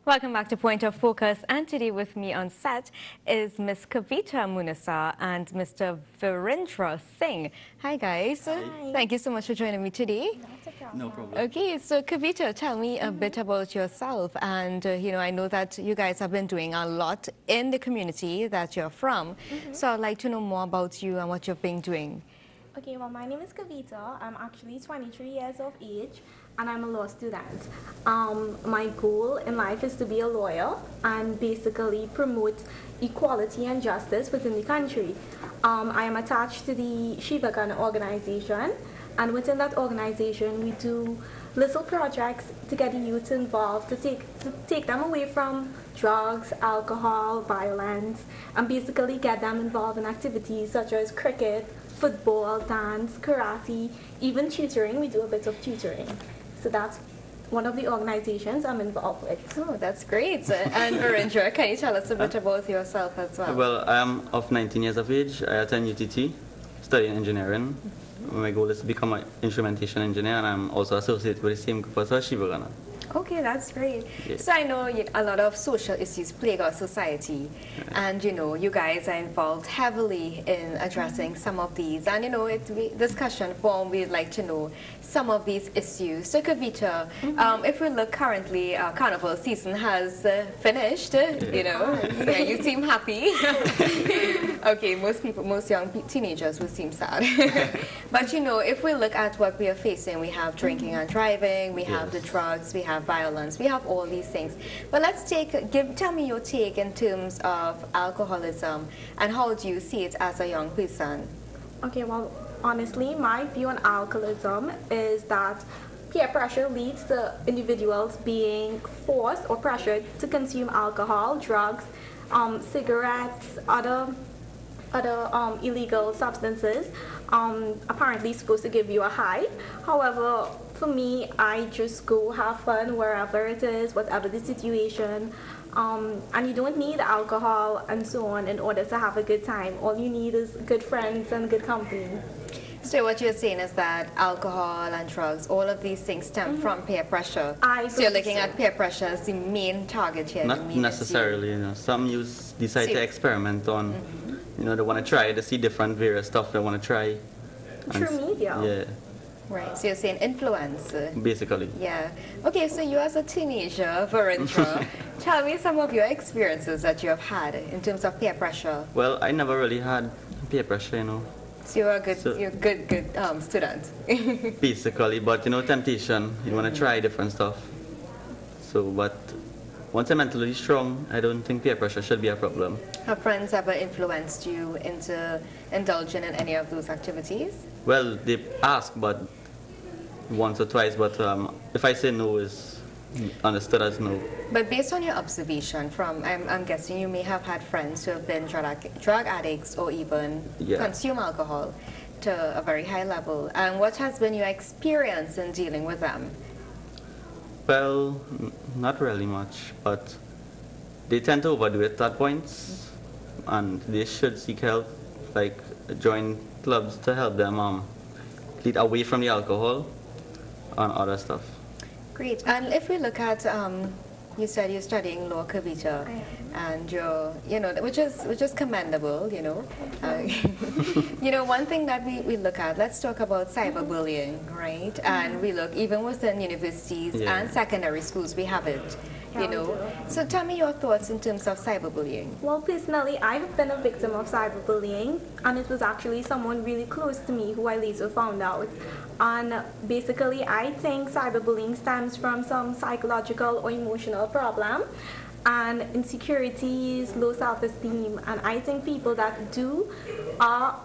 Welcome back to Point of Focus, and today with me on set is Ms. Kavita Munisa and Mr. Virendra Singh. Hi guys. Hi. Thank you so much for joining me today. No problem. Okay, so Kavita, tell me a bit about yourself, and I know that you guys have been doing a lot in the community that you're from, so I'd like to know more about you and what you've been doing. Okay, well, my name is Kavita. I'm actually 23 years of age, and I'm a law student. My goal in life is to be a lawyer and basically promote equality and justice within the country. I am attached to the Shivagana organization, and within that organization, we do little projects to get the youth involved, to take them away from drugs, alcohol, violence, and basically get them involved in activities such as cricket, football, dance, karate, even tutoring. We do a bit of tutoring. So that's one of the organizations I'm involved with. Oh, that's great. And Virendra, can you tell us a bit about yourself as well? Well, I am of 19 years of age. I attend UTT, studying engineering. My goal is to become an instrumentation engineer, and I'm also associated with the same group as Shivagana. Okay, that's great. Yeah. So I know a lot of social issues plague our society, and you guys are involved heavily in addressing some of these. And discussion form, we'd like to know some of these issues. So Kavita, if we look currently, carnival season has finished. So you seem happy. Okay, most young teenagers will seem sad. But if we look at what we are facing, we have drinking and driving, we have the drugs, we have violence, we have all these things. But tell me your take in terms of alcoholism, and how do you see it as a young person? Okay, well, honestly, my view on alcoholism is that peer pressure leads to individuals being forced or pressured to consume alcohol, drugs, cigarettes, other illegal substances, apparently supposed to give you a high. However, for me, I just go have fun wherever it is, whatever the situation. And you don't need alcohol and so on in order to have a good time. All you need is good friends and good company. So what you're saying is that alcohol and drugs, all of these things stem from peer pressure. So you're looking at peer pressure as the main target here. Not necessarily. Some youth decide to experiment on, they want to try, they see different various stuff they want to try. Through media. Yeah. Right, so you're saying influence. Basically. Yeah. Okay, so you as a teenager, Virendra, tell me some of your experiences that you have had in terms of peer pressure. Well, I never really had peer pressure, So you're a good, student. Basically, but temptation, you want to try different stuff. So, but once I'm mentally strong, I don't think peer pressure should be a problem. Have friends ever influenced you into indulging in any of those activities? Well, they ask, but once or twice, but if I say no, is understood as no. But based on your observation I'm guessing you may have had friends who have been drug addicts or even consume alcohol to a very high level. And what has been your experience in dealing with them? Well, not really much, but they tend to overdo it at points, and they should seek help, like join clubs to help them lead away from the alcohol and other stuff. Great. And if we look at, you said you're studying law, Kavita, and you're, which is commendable, one thing that we look at, let's talk about cyberbullying, right? And we look, even within universities and secondary schools, we have it. So tell me your thoughts in terms of cyberbullying. Well, personally, I've been a victim of cyberbullying, and it was actually someone really close to me who I later found out. And basically, I think cyberbullying stems from some psychological or emotional problem, and insecurities, low self-esteem, and I think people that are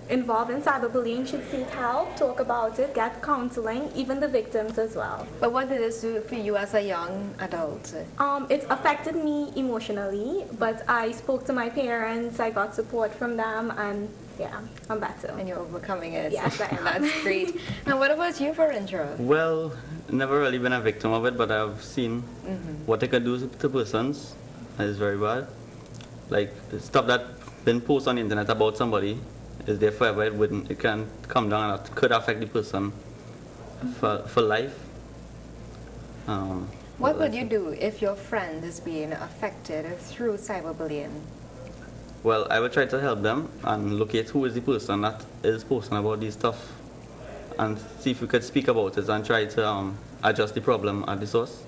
involved in cyberbullying should seek help, talk about it, get counseling, even the victims as well. But what did this do for you as a young adult? It affected me emotionally, but I spoke to my parents, I got support from them, and yeah, I'm better. And you're overcoming it. Yes, I am. That's great. And what about you, Virendra? Well, never really been a victim of it, but I've seen what it can do to persons. It's very bad. Like, stuff that been posted on the internet about somebody is there forever. It can come down and it could affect the person for life. What would you do if your friend is being affected through cyberbullying? Well, I would try to help them and locate who is the person that is posting about these stuff and see if we could speak about it and try to address the problem at the source.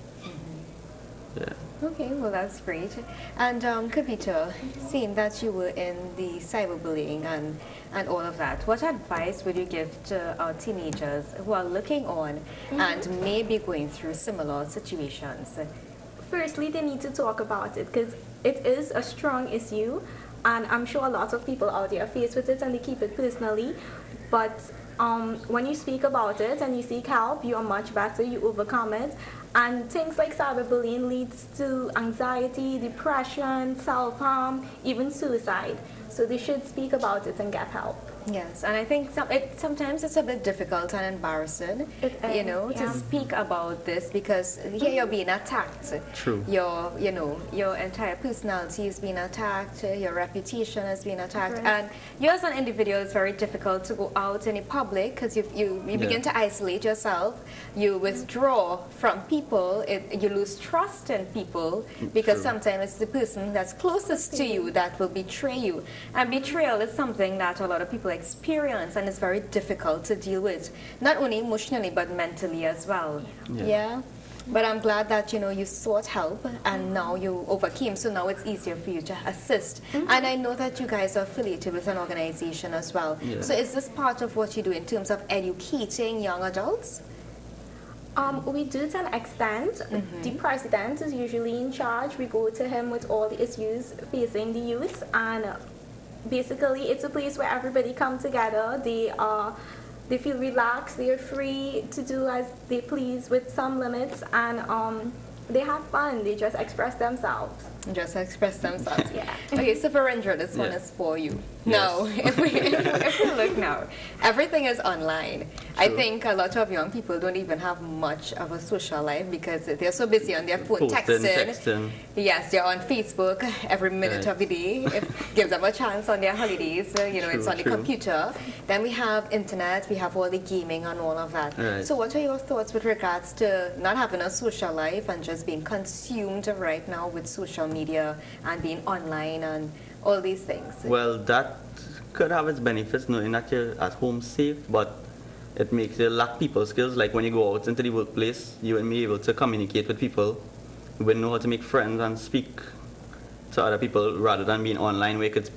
Yeah. Okay, well that's great. And Kavita, seeing that you were in the cyberbullying and all of that, what advice would you give to our teenagers who are looking on and maybe going through similar situations? Firstly, they need to talk about it because it is a strong issue, and I'm sure a lot of people out there are faced with it and they keep it personally. But when you speak about it and you seek help, you are much better, you overcome it. And things like cyberbullying leads to anxiety, depression, self-harm, even suicide. So they should speak about it and get help. Yes, and I think sometimes it's a bit difficult and embarrassing, to speak about this because here you're being attacked. True. Your entire personality is being attacked, your reputation is being attacked, Right. and you as an individual, it's very difficult to go out in public because you begin to isolate yourself, you withdraw from people, you lose trust in people because True. sometimes it's the person that's closest to you that will betray you. And betrayal is something that a lot of people experience and it's very difficult to deal with, not only emotionally but mentally as well. Yeah. But I'm glad that you sought help and now you overcame, so now it's easier for you to assist. And I know that you guys are affiliated with an organization as well. Yeah. So is this part of what you do in terms of educating young adults? We do to an extent. The president is usually in charge. We go to him with all the issues facing the youth, and basically it's a place where everybody come together. They feel relaxed, they are free to do as they please with some limits, and they have fun, they just express themselves. Just express themselves. Yeah. Okay, so Virendra, this one Yeah. is for you. Yes. Now, if we look now, everything is online. I True. think a lot of young people don't even have much of a social life because they're so busy on their phone Texting. Yes, they're on Facebook every minute Right. of the day. Give them a chance on their holidays. It's on the True. computer. Then we have internet, we have all the gaming and all of that. Right. So what are your thoughts with regards to not having a social life and just being consumed right now with social media and being online and all these things? Well, that could have its benefits, knowing that you're at home safe, but it makes you lack people skills. Like when you go out into the workplace, you will be able to communicate with people. You will know how to make friends and speak to other people rather than being online where you could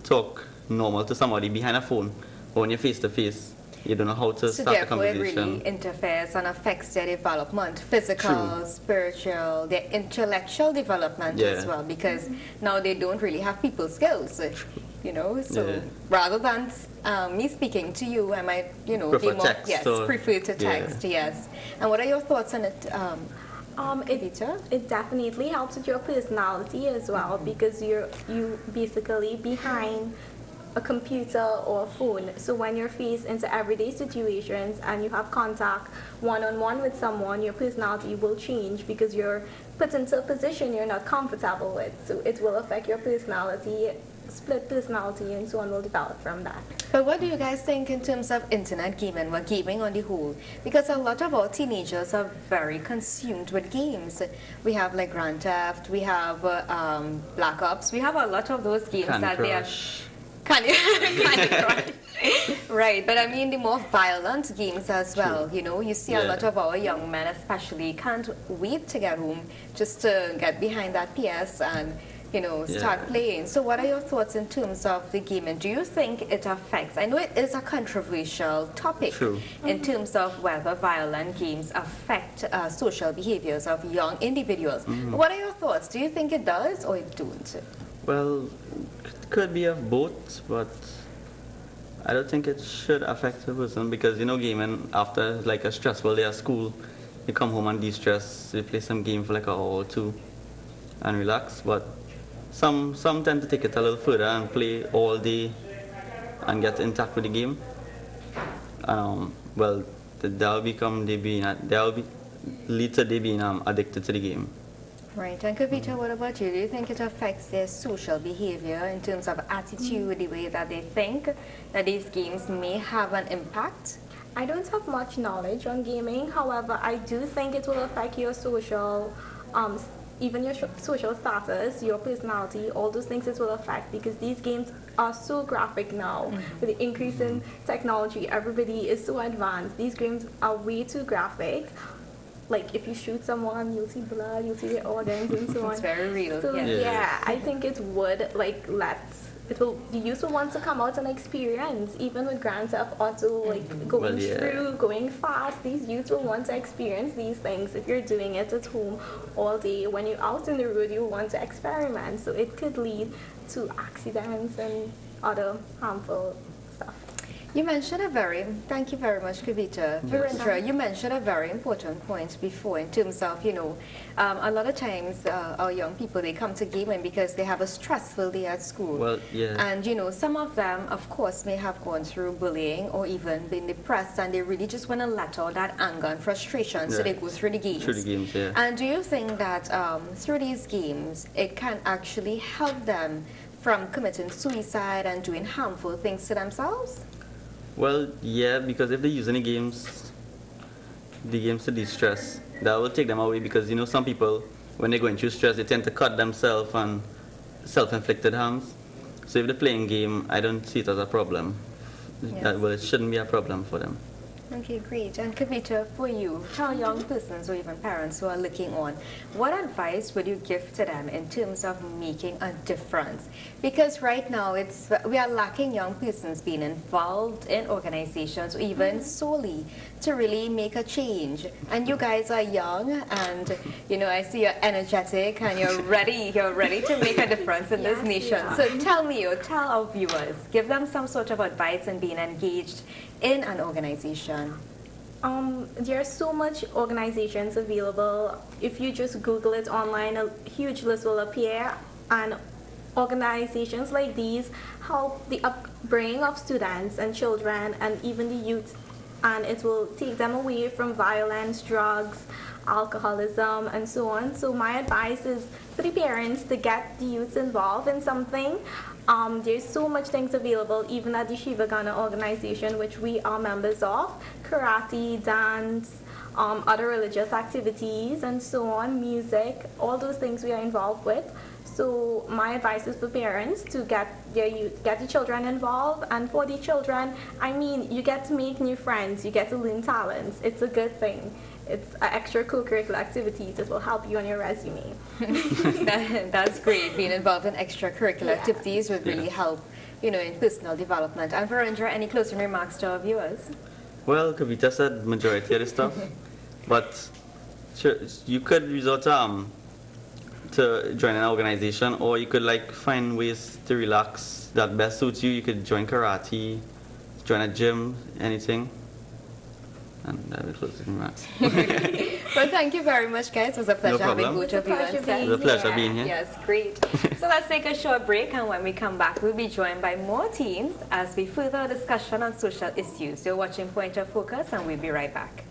talk normal to somebody behind a phone or when you're face to face. You don't know how to So start a therefore it conversation. really interferes and affects their development, physical, True. spiritual, their intellectual development as Yeah. well, because now they don't really have people skills. So Yeah. rather than me speaking to you, I might, Prefer be more, text yes, or- prefer to yeah. text, yes. And what are your thoughts on it, It Kavita? it definitely helps with your personality as well because you basically behind a computer or a phone. So when you're faced into everyday situations and you have contact one-on-one with someone, your personality will change because you're put into a position you're not comfortable with. So it will affect your personality, split personality, and so on will develop from that. But what do you guys think in terms of internet gaming, or gaming on the whole? Because a lot of our teenagers are very consumed with games. We have like Grand Theft, we have Black Ops, we have a lot of those games Candy that they are... Crush. Candy Crush. Right, but I mean the more violent games as well. You see a Yeah. lot of our young men especially can't wait to get home just to get behind that PS and start Yeah. playing. So what are your thoughts in terms of the gaming? Do you think it affects, I know it is a controversial topic True. in terms of whether violent games affect social behaviors of young individuals. What are your thoughts? Do you think it does or it don't? Well, it could be of both, but I don't think it should affect a person because gaming after like a stressful day at school, you come home and de-stress, you play some game for like an hour or two and relax. But some tend to take it a little further and play all day and get intact with the game. Well, they'll lead to they being addicted to the game. Right, and Kavita, what about you? Do you think it affects their social behavior in terms of attitude, the way that they think, that these games may have an impact? I don't have much knowledge on gaming. However, I do think it will affect your social, even your social status, your personality, all those things it will affect because these games are so graphic now. With the increase in technology, everybody is so advanced. These games are way too graphic. Like if you shoot someone, you'll see blood, you'll see their organs and so on. It's very real. So yes. yeah, I think it would the youth will want to come out and experience, even with Grand Theft Auto, like going through, going fast. These youths will want to experience these things. If you're doing it at home all day, when you're out in the road, you want to experiment. So it could lead to accidents and other harmful stuff. You mentioned thank you very much, Kavita. Virendra, you mentioned a very important point before in terms of, a lot of times our young people, they come to gaming because they have a stressful day at school. Well, yeah. And, some of them, of course, may have gone through bullying or even been depressed and they really just want to let out that anger and frustration, so they go through the games. Through the games, yeah. And do you think that through these games, it can actually help them from committing suicide and doing harmful things to themselves? Well, yeah, because if they're using the games to de-stress, that will take them away because, some people, when they're going through stress, they tend to cut themselves and self-inflicted harms. So if they're playing game, I don't see it as a problem. Yes. Well, it shouldn't be a problem for them. Okay, great. And Kavita, for you, how young persons or even parents who are looking on, what advice would you give to them in terms of making a difference? Because right now we are lacking young persons being involved in organizations or even solely to really make a change. And you guys are young and, I see you're energetic and you're ready to make a difference in this nation. So tell me, or tell our viewers, give them some sort of advice in being engaged in an organization. There are so much organizations available. If you just Google it online, a huge list will appear, and organizations like these help the upbringing of students and children and even the youth, and it will take them away from violence, drugs, alcoholism, and so on. So my advice is for the parents to get the youths involved in something. There's so much things available, even at the Shiva Gana organization, which we are members of: karate, dance, other religious activities, and so on, music, all those things we are involved with. So my advice is for parents to get the children involved, and for the children, you get to make new friends, you get to learn talents. It's a good thing. It's an extra co-curricular activity that will help you on your resume. That's great. Being involved in extracurricular activities would really help, in personal development. And Virendra, any closing remarks to our viewers? Well, Kavita said majority of the stuff, but you could resort to join an organization, or you could find ways to relax that best suits you. You could join karate, join a gym, anything. And that will close the remarks. Well, thank you very much, guys. It was a pleasure having both of you. It was a pleasure being here. Yes, great. So let's take a short break, and when we come back, we'll be joined by more teens as we further our discussion on social issues. You're watching Point of Focus, and we'll be right back.